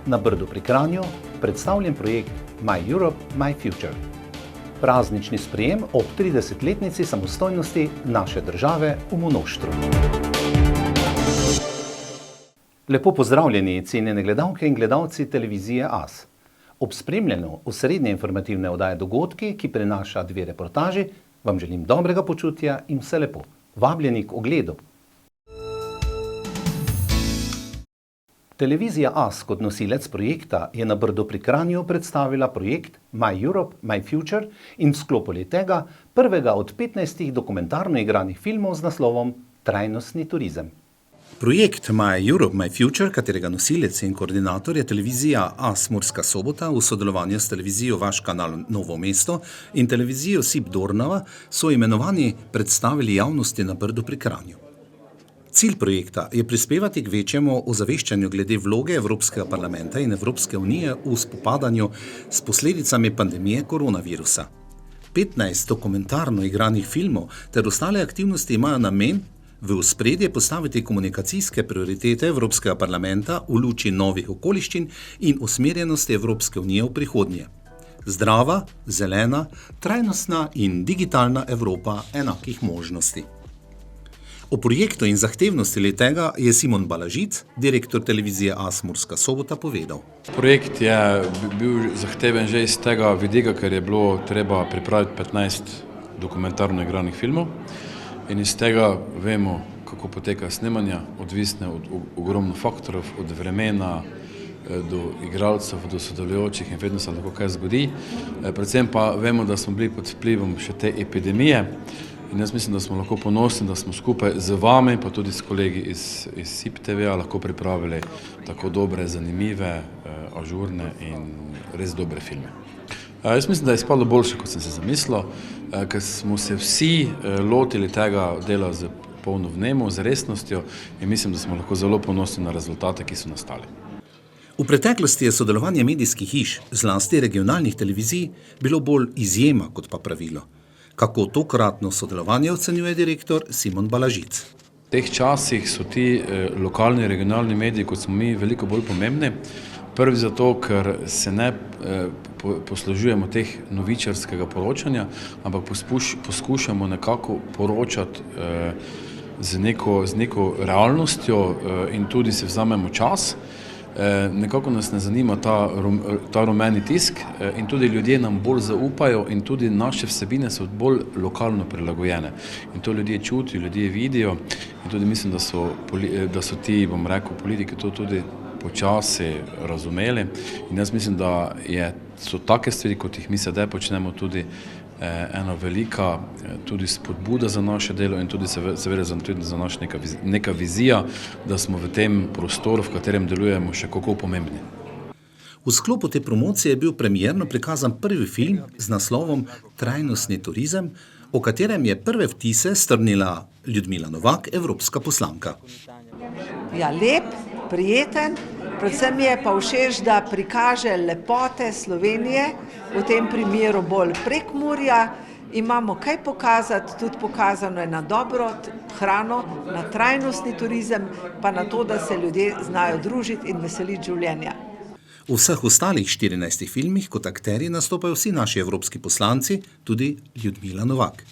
Na Brdu pri Kranju predstavljen projekt My Europe, My Future. Praznični sprejem ob 30-letnici samostojnosti naše države v Monoštru. Lepo pozdravljeni, cenjene gledalke in gledalci televizije AS. Ob spremljanju osrednje informativne oddaje Dogodki, ki prenaša 2 reportaži, vam želim dobrega počutja in vse lepo. Vabljeni k ogledu. Televizija AS kot nosilec projekta je na Brdu pri Kranju predstavila projekt My Europe, My Future in v sklopu tega prvega od 15 dokumentarno igranih filmov z naslovom Trajnostni turizem. Projekt My Europe, My Future, katerega nosilec in koordinator je televizija AS Murska Sobota v sodelovanju s televizijo Vaš kanal Novo mesto in televizijo SIP Dornava, so imenovani predstavili javnosti na Brdu pri Kranju. Cilj projekta je prispevati k večjemu ozaveščanju glede vloge Evropskega parlamenta in Evropske unije v spopadanju s posledicami pandemije koronavirusa. 15 dokumentarno igranih filmov ter ostale aktivnosti imajo namen v ospredje postaviti komunikacijske prioritete Evropskega parlamenta v luči novih okoliščin in usmerjenosti Evropske unije v prihodnje. Zdrava, zelena, trajnostna in digitalna Evropa enakih možnosti. O projektu in zahtevnosti tega je Simon Balažic, direktor televizije AS Murska Sobota, povedal. Projekt je bil zahteven že iz tega vidika, ker je bilo treba pripraviti 15 dokumentarno igranih filmov in iz tega vemo, kako poteka snemanja, odvisne od ogromno faktorov, od vremena do igralcev, do sodelujočih in vedno se lahko kaj zgodi. Predvsem pa vemo, da smo bili pod vplivom še te epidemije. In jaz mislim, da smo lahko ponosni, da smo skupaj z vami, pa tudi s kolegi iz SIP TV-a lahko pripravili tako dobre, zanimive, ažurne in res dobre filme. Jaz mislim, da je izpadlo boljše, kot sem se zamislil, ker smo se vsi lotili tega dela z polno vnemo, z resnostjo in mislim, da smo lahko zelo ponosni na rezultate, ki so nastali. V preteklosti je sodelovanje medijskih hiš, zlasti regionalnih televizij, bilo bolj izjema kot pa pravilo. Kako tokratno sodelovanje ocenjuje direktor Simon Balažic. V teh časih so ti lokalni, regionalni mediji, kot smo mi, veliko bolj pomembni. Prvi zato, ker se ne poslužujemo teh novičarskega poročanja, ampak poskušamo nekako poročati z neko realnostjo in tudi se vzamemo čas. Nekako nas ne zanima ta rumeni tisk in tudi ljudje nam bolj zaupajo in tudi naše vsebine so bolj lokalno prilagojene. In to ljudje čutijo, ljudje vidijo in tudi mislim, da so ti, bom rekel, politiki to tudi počasi razumeli. In jaz mislim, da so take stvari, kot jih mi sedaj počnemo, tudi ena velika tudi spodbuda za naše delo in tudi seveda za naša neka vizija, da smo v tem prostoru, v katerem delujemo, še kako pomembni. V sklopu te promocije je bil premierno prikazan prvi film z naslovom Trajnostni turizem, o katerem je prve vtise strnila Ljudmila Novak, evropska poslanka. Ja, lep, prijeten. Predvsem je pa všeč, da prikaže lepote Slovenije, v tem primeru bolj Prekmurja. Imamo kaj pokazati, tudi pokazano je na dobro hrano, na trajnostni turizem, pa na to, da se ljudje znajo družiti in veseliti življenja. V vseh ostalih 14 filmih kot akterji nastopajo vsi naši evropski poslanci, tudi Ljudmila Novak.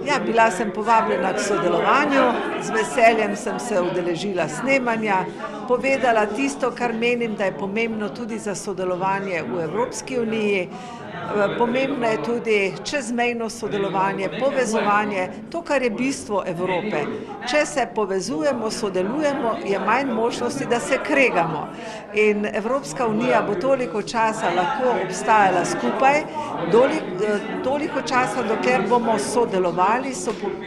Ja, bila sem povabljena k sodelovanju, z veseljem sem se udeležila snemanja, povedala tisto, kar menim, da je pomembno tudi za sodelovanje v Evropski uniji. Pomembno je tudi čezmejno sodelovanje, povezovanje, to, kar je bistvo Evrope. Če se povezujemo, sodelujemo, je manj možnosti, da se kregamo. In Evropska unija bo toliko časa lahko obstajala skupaj, toliko časa, dokler bomo sodelovali,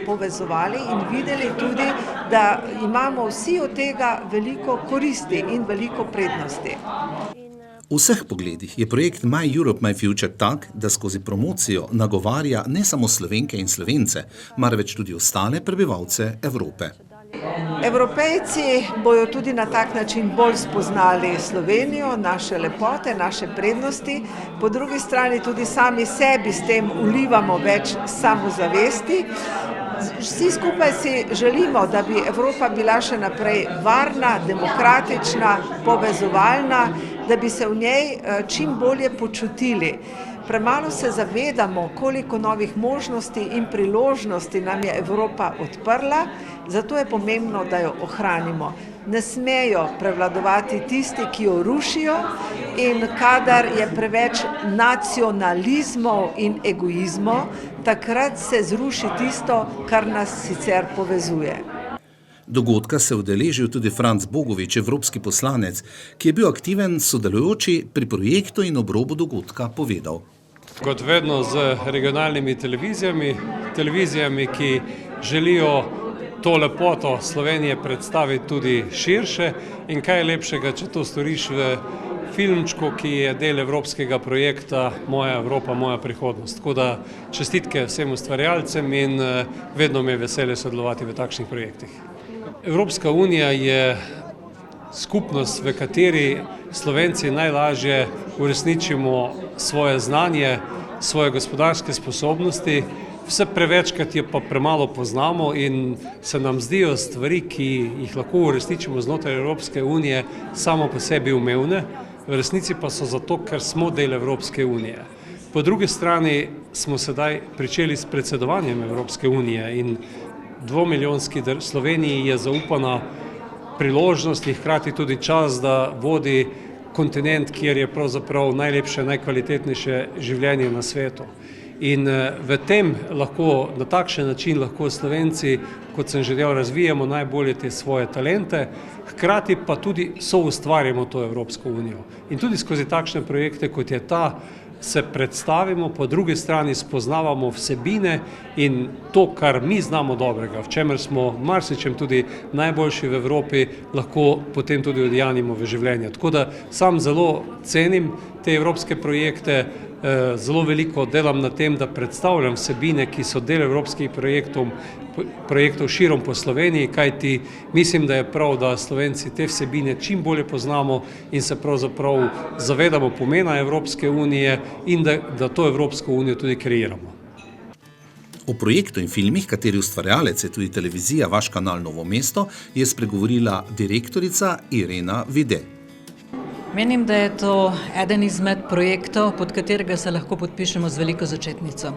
povezovali in videli tudi, da imamo vsi od tega veliko koristi in veliko prednosti. V vseh pogledih je projekt My Europe, My Future tak, da skozi promocijo nagovarja ne samo Slovenke in Slovence, marveč tudi ostale prebivalce Evrope. Evropejci bojo tudi na tak način bolj spoznali Slovenijo, naše lepote, naše prednosti. Po drugi strani tudi sami sebi s tem vlivamo več samozavesti. Vsi skupaj si želimo, da bi Evropa bila še naprej varna, demokratična, povezovalna da bi se v njej čim bolje počutili. Premalo se zavedamo, koliko novih možnosti in priložnosti nam je Evropa odprla, zato je pomembno, da jo ohranimo. Ne smejo prevladovati tisti, ki jo rušijo, in kadar je preveč nacionalizmov in egoizmov, takrat se zruši tisto, kar nas sicer povezuje. Dogodka se je udeležil tudi Franc Bogovič, evropski poslanec, ki je bil aktiven sodelujoči pri projektu in ob robu dogodka povedal. Kot vedno z regionalnimi televizijami, ki želijo to lepoto Slovenije predstaviti tudi širše, in kaj je lepšega, če to storiš v filmčku, ki je del evropskega projekta Moja Evropa, moja prihodnost. Tako da čestitke vsem ustvarjalcem in vedno mi je veselje sodelovati v takšnih projektih. Evropska unija je skupnost, v kateri Slovenci najlažje uresničimo svoje znanje, svoje gospodarske sposobnosti. Vse prevečkrat je pa premalo poznamo in se nam zdijo stvari, ki jih lahko uresničimo znotraj Evropske unije, samo po sebi umevne, v resnici pa so zato, ker smo del Evropske unije. Po drugi strani smo sedaj pričeli s predsedovanjem Evropske unije in 2-milijonski Sloveniji je zaupana priložnost in hkrati tudi čas, da vodi kontinent, kjer je pravzaprav najlepše, najkvalitetnejše življenje na svetu. In v tem lahko, na takšen način lahko Slovenci, kot sem želel, razvijamo najbolje te svoje talente, hkrati pa tudi soustvarjamo to Evropsko unijo. In tudi skozi takšne projekte, kot je ta, se predstavimo, po drugi strani spoznavamo vsebine in to, kar mi znamo dobrega, v čemer smo marsičem tudi najboljši v Evropi, lahko potem tudi udejanjimo v življenje. Tako da sam zelo cenim te evropske projekte, zelo veliko delam na tem, da predstavljam vsebine, ki so del evropskih projektov širom po Sloveniji, kajti mislim, da je prav, da Slovenci te vsebine čim bolje poznamo in se pravzaprav zavedamo pomena Evropske unije in da to Evropsko unijo tudi kreiramo. O projektu in filmih, kateri ustvarjalec je tudi televizija Vaš kanal Novo mesto, je spregovorila direktorica Irena Vide. Menim, da je to eden izmed projektov, pod katerega se lahko podpišemo z veliko začetnico.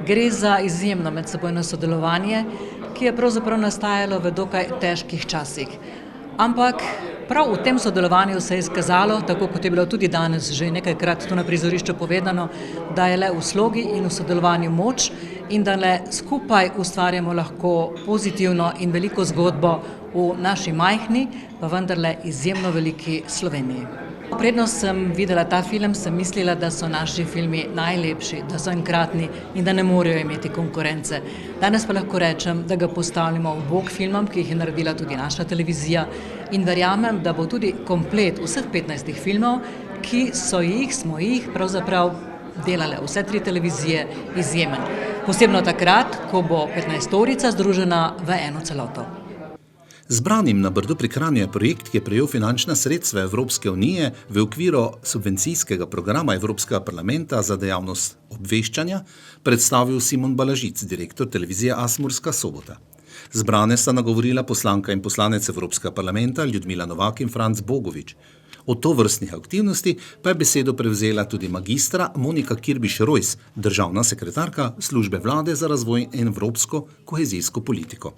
Gre za izjemno medsebojno sodelovanje, ki je pravzaprav nastajalo v dokaj težkih časih. Ampak prav v tem sodelovanju se je izkazalo, tako kot je bilo tudi danes že nekajkrat tu na prizorišču povedano, da je le v slogi in v sodelovanju moč in da le skupaj ustvarjamo lahko pozitivno in veliko zgodbo v naši majhni, pa vendarle izjemno veliki Sloveniji. Predno sem videla ta film, sem mislila, da so naši filmi najlepši, da so enkratni in da ne morejo imeti konkurence. Danes pa lahko rečem, da ga postavljamo v bok filmom, ki jih je naredila tudi naša televizija, in verjamem, da bo tudi komplet vseh 15 filmov, ki smo jih pravzaprav delale vse 3 televizije, izjemen. Posebno takrat, ko bo 15-torica združena v eno celoto. Zbranim na Brdu pri Kranju je projekt, ki je prejel finančna sredstva Evropske unije v okviru subvencijskega programa Evropskega parlamenta za dejavnost obveščanja, predstavil Simon Balažic, direktor televizije AS Murska Sobota. Zbrane sta nagovorila poslanka in poslanec Evropskega parlamenta Ljudmila Novak in Franc Bogovič. Od tovrstnih aktivnosti pa je besedo prevzela tudi magistra Monika Kirbiš-Rojs, državna sekretarka Službe vlade za razvoj in evropsko kohezijsko politiko.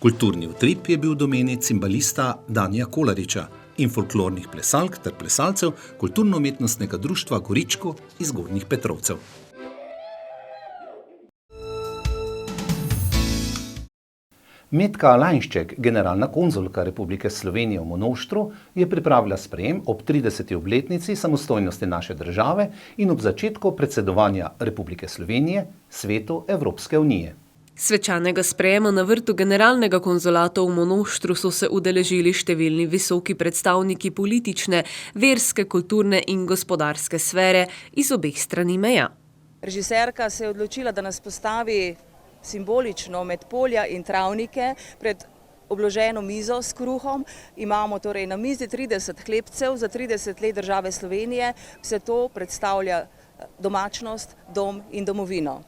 Kulturni utrip je bil v domeni cimbalista Danija Kolariča in folklornih plesalk ter plesalcev Kulturno-umetnostnega društva Goričko iz Gornjih Petrovcev. Metka Lajnšček, generalna konzulka Republike Slovenije v Monoštru, je pripravila sprejem ob 30. obletnici samostojnosti naše države in ob začetku predsedovanja Republike Slovenije Svetu Evropske unije. Svečanega sprejema na vrtu generalnega konzulata v Monoštru so se udeležili številni visoki predstavniki politične, verske, kulturne in gospodarske sfere iz obeh strani meja. Režiserka se je odločila, da nas postavi simbolično med polja in travnike pred obloženo mizo s kruhom. Imamo torej na mizi 30 hlebcev za 30 let države Slovenije. Vse to predstavlja domačnost, dom in domovino.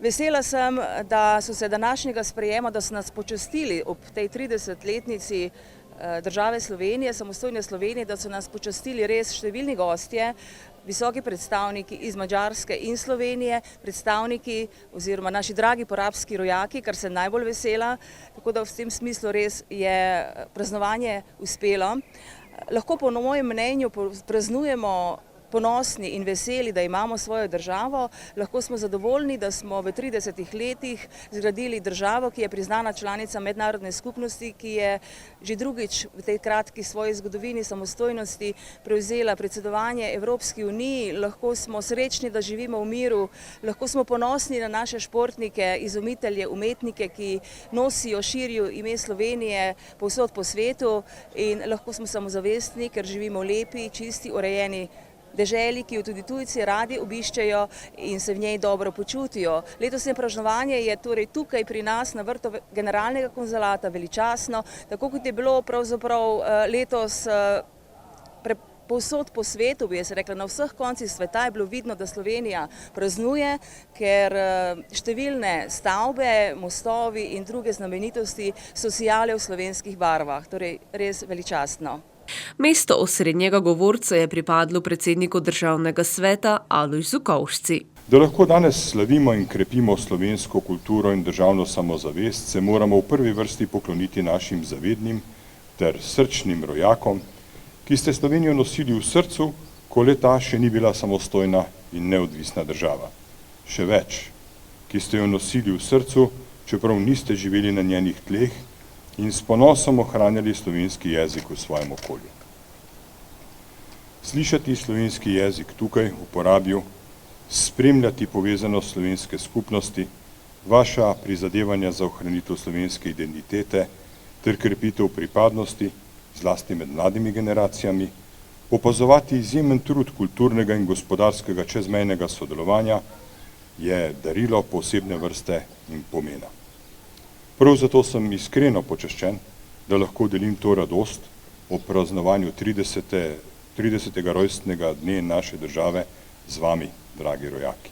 Vesela sem, da so se današnjega sprejema, da so nas počastili ob tej 30-letnici države Slovenije, samostojne Slovenije, da so nas počastili res številni gostje, visoki predstavniki iz Madžarske in Slovenije, predstavniki oziroma naši dragi porabski rojaki, kar sem najbolj vesela, tako da v tem smislu res je praznovanje uspelo. Lahko po mojem mnenju praznujemo ponosni in veseli, da imamo svojo državo, lahko smo zadovoljni, da smo v 30 letih zgradili državo, ki je priznana članica mednarodne skupnosti, ki je že drugič v tej kratki svoji zgodovini samostojnosti prevzela predsedovanje Evropski uniji, lahko smo srečni, da živimo v miru, lahko smo ponosni na naše športnike, izumitelje, umetnike, ki nosijo, širijo ime Slovenije povsod po svetu in lahko smo samozavestni, ker živimo v lepi, čisti, urejeni deželi, ki jo tudi tujci radi obiščejo in se v njej dobro počutijo. Letošnje praznovanje je torej tukaj pri nas na vrtu generalnega konzulata veličastno, tako kot je bilo pravzaprav letos povsod po svetu, bi jaz rekla, na vseh koncih sveta je bilo vidno, da Slovenija praznuje, ker številne stavbe, mostovi in druge znamenitosti so sijale v slovenskih barvah, torej res veličastno. Mesto osrednjega govorca je pripadlo predsedniku Državnega sveta Alojzu Kovšci. Da lahko danes slavimo in krepimo slovensko kulturo in državno samozavest, se moramo v prvi vrsti pokloniti našim zavednim ter srčnim rojakom, ki ste Slovenijo nosili v srcu, ko le ta še ni bila samostojna in neodvisna država. Še več, ki ste jo nosili v srcu, čeprav niste živeli na njenih tleh in s ponosom ohranjali slovenski jezik v svojem okolju. Slišati slovenski jezik tukaj v Porabju, spremljati povezanost slovenske skupnosti, vaša prizadevanja za ohranitev slovenske identitete ter krepitev pripadnosti, zlasti med mladimi generacijami, opazovati izjemen trud kulturnega in gospodarskega čezmejnega sodelovanja je darilo posebne vrste in pomena. Prav zato sem iskreno počaščen, da lahko delim to radost ob praznovanju 30. rojstnega dne naše države z vami, dragi rojaki.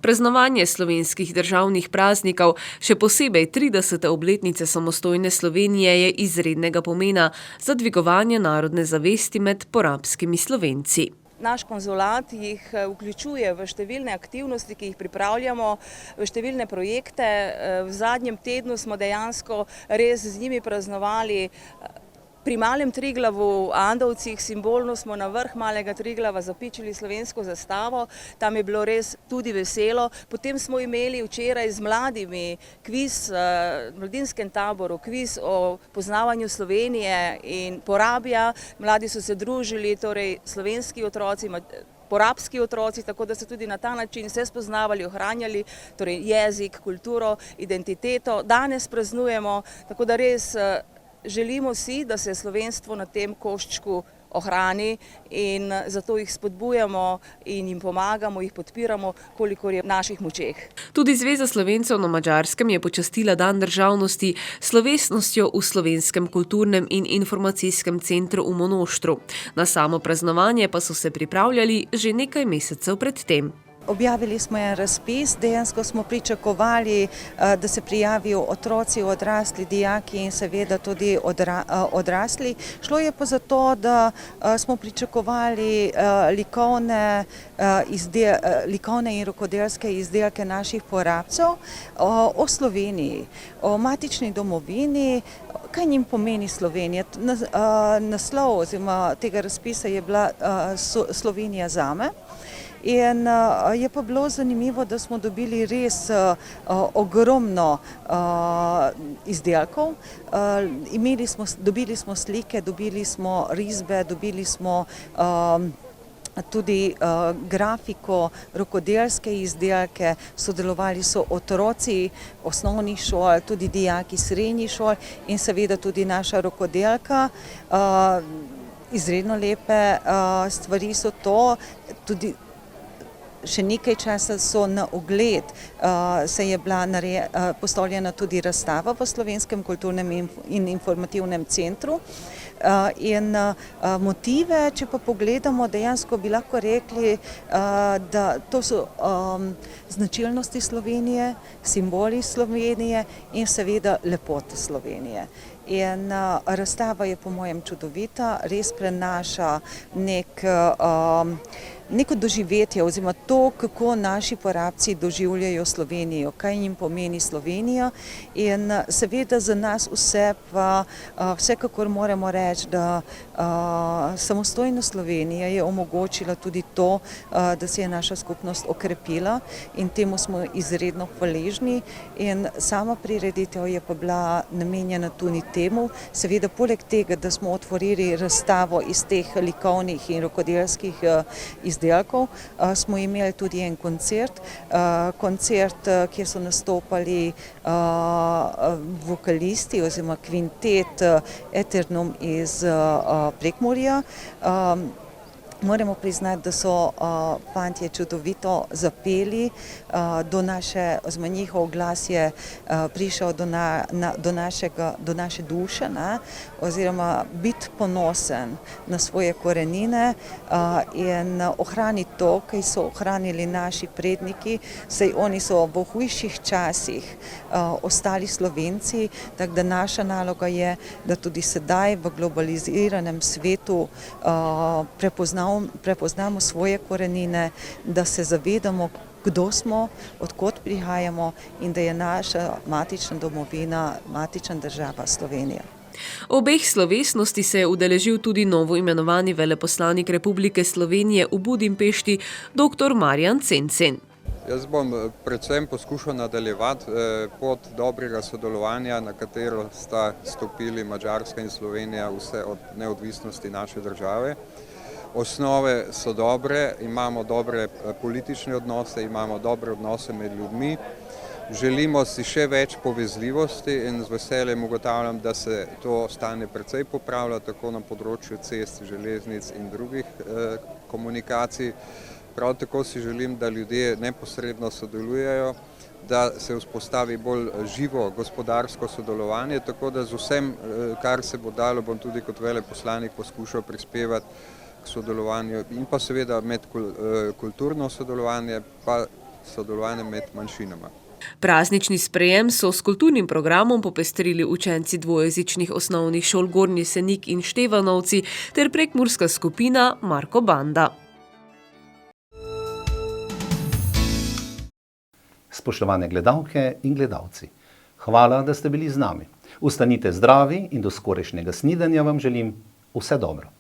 Praznovanje slovenskih državnih praznikov, še posebej 30. obletnice samostojne Slovenije, je izrednega pomena za dvigovanje narodne zavesti med porabskimi Slovenci. Naš konzulat jih vključuje v številne aktivnosti, ki jih pripravljamo, v številne projekte. V zadnjem tednu smo dejansko res z njimi praznovali pri Malem Triglavu, Andovcih, simbolno smo na vrh Malega Triglava zapičili slovensko zastavo, tam je bilo res tudi veselo. Potem smo imeli včeraj z mladimi kviz v mladinskem taboru, kviz o poznavanju Slovenije in Porabja. Mladi so se družili, torej slovenski otroci, porabski otroci, tako da so tudi na ta način se spoznavali, ohranjali torej jezik, kulturo, identiteto. Danes praznujemo, tako da res želimo si, da se slovenstvo na tem koščku ohrani in zato jih spodbujamo in jim pomagamo, jih podpiramo, kolikor je v naših močeh. Tudi Zveza Slovencev na Madžarskem je počastila dan državnosti s slovesnostjo v Slovenskem kulturnem in informacijskem centru v Monoštru. Na samo praznovanje pa so se pripravljali že nekaj mesecev pred tem. Objavili smo en razpis, dejansko smo pričakovali, da se prijavijo otroci, odrasli, dijaki in seveda tudi odrasli. Šlo je pa za to, da smo pričakovali likovne in rokodelske izdelke naših porabcev o Sloveniji, o matični domovini, kaj njim pomeni Slovenija. Naslov oziroma tega razpisa je bila Slovenija zame. In je pa bilo zanimivo, da smo dobili res ogromno izdelkov. Dobili smo slike, dobili smo risbe, dobili smo tudi grafiko, rokodelske izdelke, sodelovali so otroci osnovnih šol, tudi dijaki srednjih šol in seveda tudi naša rokodelka. Izredno lepe stvari so to, tudi še nekaj časa so na ogled, se je bila postavljena tudi razstava v Slovenskem kulturnem in informativnem centru. In motive, če pa pogledamo, dejansko bi lahko rekli, da to so značilnosti Slovenije, simboli Slovenije in seveda lepote Slovenije. In razstava je po mojem čudovita, res prenaša neko doživetje oziroma to, kako naši porabci doživljajo Slovenijo, kaj jim pomeni Slovenija. In seveda za nas vse pa vsekakor moramo reči, da samostojna Slovenija je omogočila tudi to, da se je naša skupnost okrepila in temu smo izredno hvaležni. In sama prireditev je pa bila namenjena tudi temu, seveda poleg tega, da smo otvorili razstavo iz teh likovnih in rokodelskih izdelkov, smo imeli tudi en koncert, kjer so nastopali vokalisti oziroma kvintet Eternum iz Prekmurja. Moramo priznati, da so fantje čudovito zapeli, oziroma njihov glas je prišel do naše duše, oziroma biti ponosen na svoje korenine in ohraniti to, kaj so ohranili naši predniki, saj oni so v hujših časih ostali Slovenci, tako da naša naloga je, da tudi sedaj v globaliziranem svetu prepoznamo svoje korenine, da se zavedamo, kdo smo, odkot prihajamo in da je naša matična domovina, matična država Slovenija. Obeh slovesnosti se je udeležil tudi novo imenovani veleposlanik Republike Slovenije v Budimpešti, dr. Marjan Cencen. Jaz bom predvsem poskušal nadaljevati pot dobrega sodelovanja, na katero sta stopili Madžarska in Slovenija vse od neodvisnosti naše države. Osnove so dobre, imamo dobre politične odnose, imamo dobre odnose med ljudmi. Želimo si še več povezljivosti in z veseljem ugotavljam, da se to stanje precej popravlja, tako na področju cest, železnic in drugih komunikacij. Prav tako si želim, da ljudje neposredno sodelujejo, da se vzpostavi bolj živo gospodarsko sodelovanje, tako da z vsem, kar se bo dalo, bom tudi kot veleposlanik poskušal prispevati k sodelovanju in pa seveda med kulturno sodelovanje, pa sodelovanje med manjšinama. Praznični sprejem so s kulturnim programom popestrili učenci dvojezičnih osnovnih šol Gornji Senik in Števanovci ter prekmurska skupina Marko Banda. Spoštovane gledalke in gledalci, hvala, da ste bili z nami. Ostanite zdravi in do skorajšnjega snidenja vam želim vse dobro.